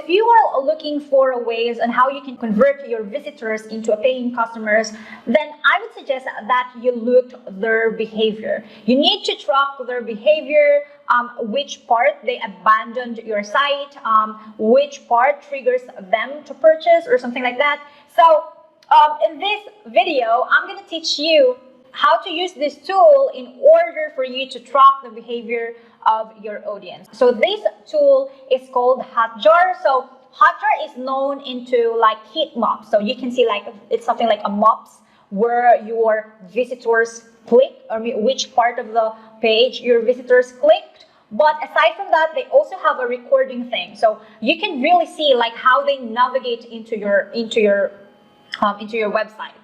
if you are looking for ways on how you can convert your visitors into a paying customers, then I would suggest that you look their behavior. You need to track their behavior, which part they abandoned your site, which part triggers them to purchase or something like that. So in this video, I'm going to teach you how to use this tool in order for you to track the behavior of your audience. So this tool is called Hotjar. So Hotjar is known into like heat maps. So you can see like it's something like a maps where your visitors click, or which part of the page your visitors clicked. But aside from that, they also have a recording thing. So you can really see like how they navigate into your website,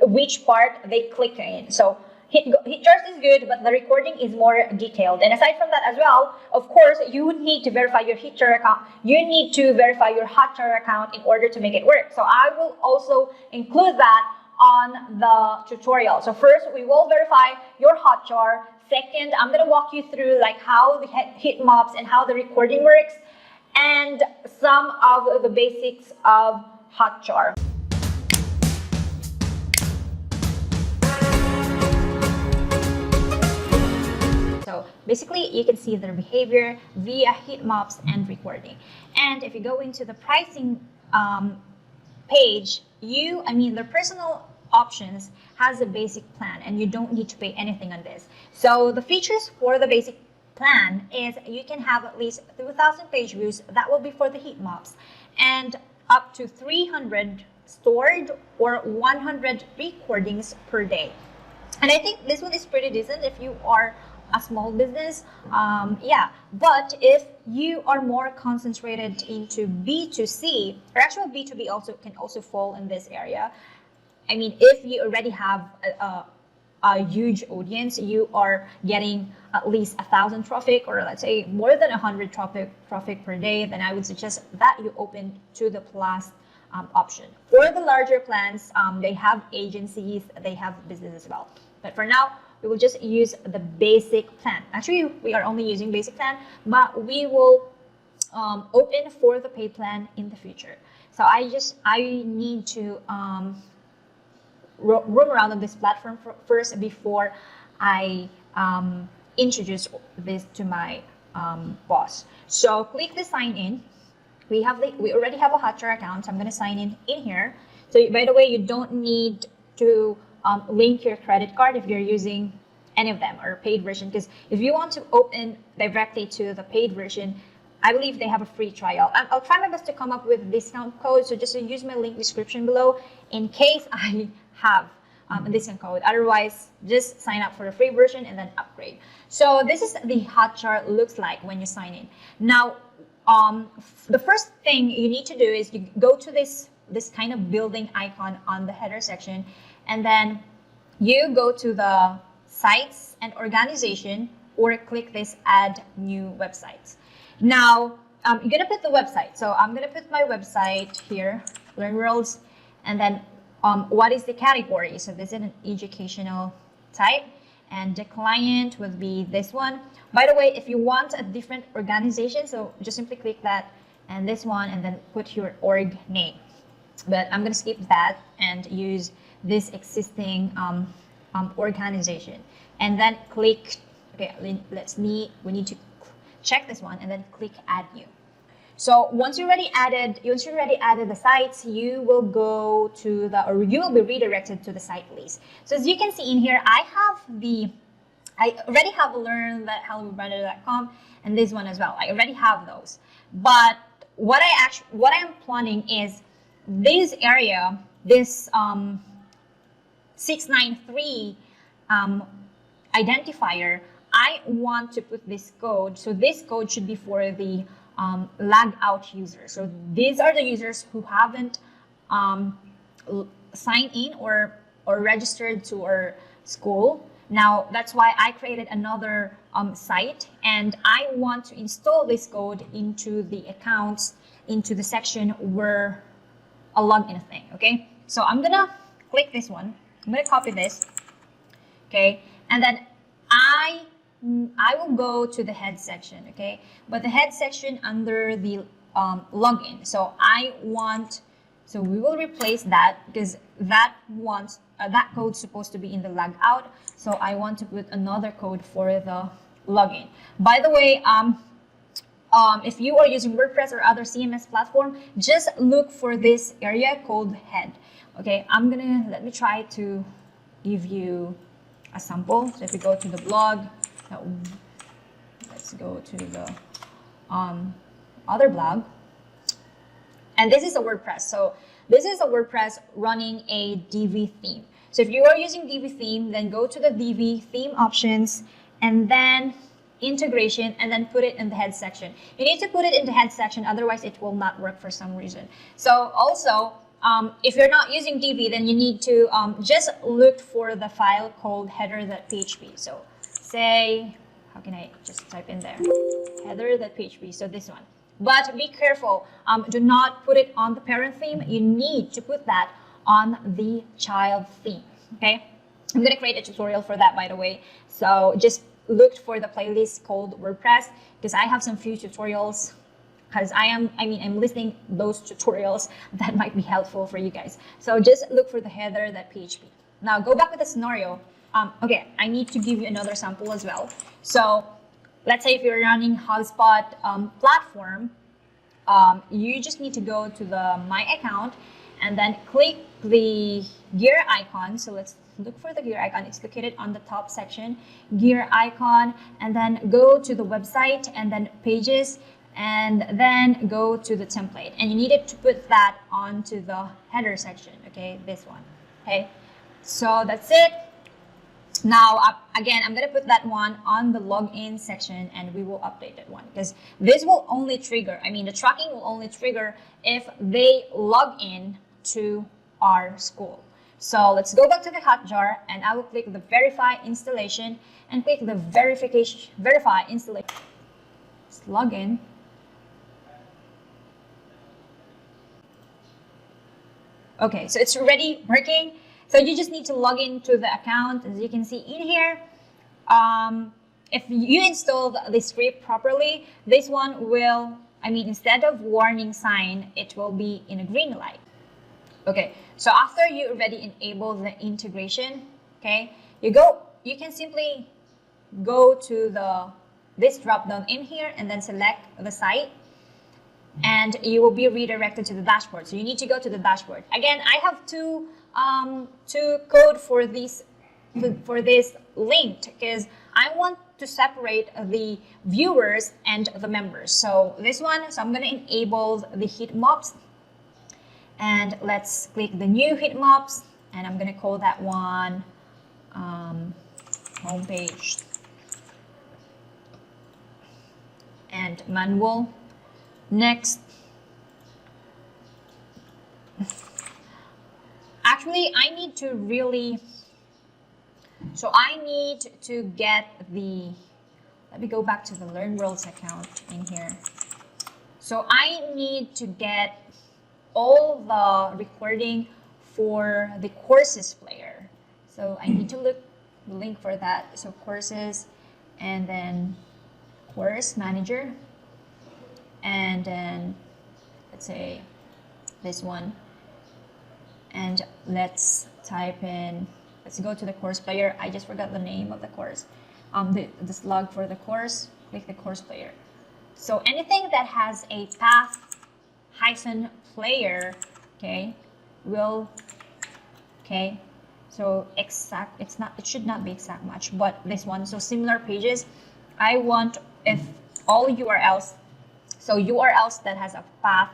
which part they click in. So Hotjar is good, but the recording is more detailed. And aside from that as well, of course, you would need to verify your Hotjar account. You need to verify your Hotjar account in order to make it work. So I will also include that on the tutorial. So first, we will verify your Hotjar. Second, I'm going to walk you through like how the heat maps and how the recording works, and some of the basics of Hotjar. So basically, you can see their behavior via heat maps and recording. And if you go into the pricing page, their personal options has a basic plan, and you don't need to pay anything on this. So the features for the basic plan is you can have at least 2,000 page views. That will be for the heat maps, and up to 300 stored or 100 recordings per day. And I think this one is pretty decent if you are a small business, but if you are more concentrated into B2C, or actually B2B also can also fall in this area. I mean, if you already have a huge audience, you are getting at least 1,000 traffic, or let's say more than 100 traffic per day, then I would suggest that you open to the plus option. For the larger plans, they have agencies, they have business as well. But for now, we will just use the basic plan. Actually, we are only using basic plan, but we will open for the paid plan in the future. So I need to roam around on this platform first before I introduce this to my boss. So click the sign in. We already have a Hotjar account, so I'm going to sign in here. So by the way, you don't need to link your credit card if you're using any of them or paid version, because if you want to open directly to the paid version, I believe they have a free trial. I'll try my best to come up with a discount code, so just use my link description below in case I have a discount code. Otherwise, just sign up for the free version and then upgrade. So this is the Hotjar looks like when you sign in. Now, the first thing you need to do is you go to this kind of building icon on the header section, and then you go to the sites and organization, or click this add new websites. Now, you're going to put the website. So I'm going to put my website here, Learn Worlds, and then what is the category? So this is an educational type, and the client would be this one. By the way, if you want a different organization, so just simply click that and this one, and then put your org name. But I'm going to skip that and use this existing organization, and then click. Okay, we need to check this one, and then click add new. So once you already added the sites, you will go to you will be redirected to the site list. So as you can see in here, I already have learn.hellobranded.com and this one as well. I already have those. But what I am planning is this area, this 693 identifier. I want to put this code. So this code should be for the lag out users. So these are the users who haven't signed in or registered to our school. Now that's why I created another site, and I want to install this code into the accounts, into the section where a login thing. Okay, so I'm gonna click this one. I'm gonna copy this. Okay, and then I will go to the head section. Okay, but the head section under the login. So so we will replace that because that code's supposed to be in the logout. So I want to put another code for the login. By the way, if you are using WordPress or other CMS platform, just look for this area called head. Okay, let me try to give you a sample. So if we go to the blog, let's go to the other blog. And this is a WordPress. So this is a WordPress running a Divi theme. So if you are using Divi theme, then go to the Divi theme options and then integration and then put it in the head section. You need to put it in the head section, otherwise it will not work for some reason. So also, if you're not using Divi, then you need to just look for the file called header.php. So say, how can I just type in there? Header.php, so this one. But be careful, do not put it on the parent theme. You need to put that on the child theme, okay? I'm gonna create a tutorial for that, by the way. So just look for the playlist called WordPress because I have some few tutorials because I'm listing those tutorials that might be helpful for you guys. So just look for the header.php. Now go back to the scenario. Okay, I need to give you another sample as well. So let's say if you're running HubSpot platform, you just need to go to the My Account and then click the gear icon. So let's look for the gear icon. It's located on the top section, gear icon, and then go to the website and then pages, and then go to the template. And you needed to put that onto the header section, okay, this one, okay? So that's it. Now, again, I'm going to put that one on the login section and we will update that one because this will only trigger, the tracking will only trigger if they log in to our school. So let's go back to the Hotjar and I will click the verify installation and click the verify installation. Let's log in. Okay, so it's already working. So you just need to log into the account. As you can see in here, if you install the script properly, this one will, instead of warning sign, it will be in a green light. Okay, so after you already enable the integration, okay, you can simply go to this drop down in here and then select the site and you will be redirected to the dashboard. So you need to go to the dashboard. Again, I have two code for this linked because I want to separate the viewers and the members. So this one, so I'm going to enable the heat maps. And let's click the new heat maps and I'm going to call that one homepage and manual. Next. Actually, I need to get let me go back to the Learn Worlds account in here. So I need to get all the recording for the courses player. So I need to link for that. So courses and then course manager. And then let's say this one. And let's go to the course player. I just forgot the name of the course. The slug for the course, click the course player. So anything that has a path-player, okay, so exact, it should not be exact match, but this one, so similar pages, I want if all URLs, so URLs that has a path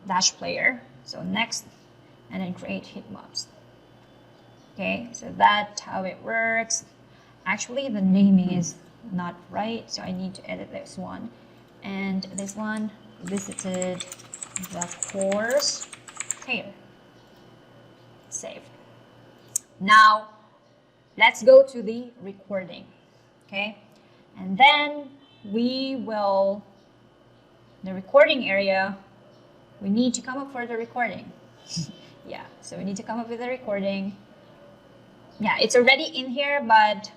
dash player, so next, and then create heat maps. Okay, so that's how it works. Actually, the naming is not right, so I need to edit this one. And this one, visited the course player. Save. Now, let's go to the recording. Okay, and then the recording area, we need to come up for the recording. Yeah, so we need to come up with the recording. Yeah, it's already in here, but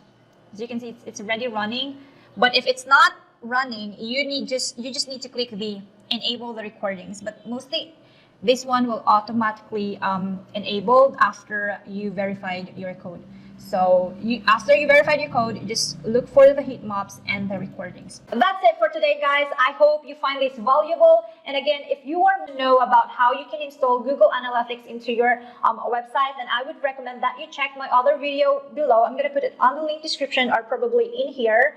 as you can see, it's already running. But if it's not running, you just need to click the enable the recordings, but mostly this one will automatically enabled after you verified your code. So after you verified your code, just look for the heat maps and the recordings. That's it for today, guys. I hope you find this valuable. And again, if you want to know about how you can install Google Analytics into your website, then I would recommend that you check my other video below. I'm going to put it on the link description or probably in here.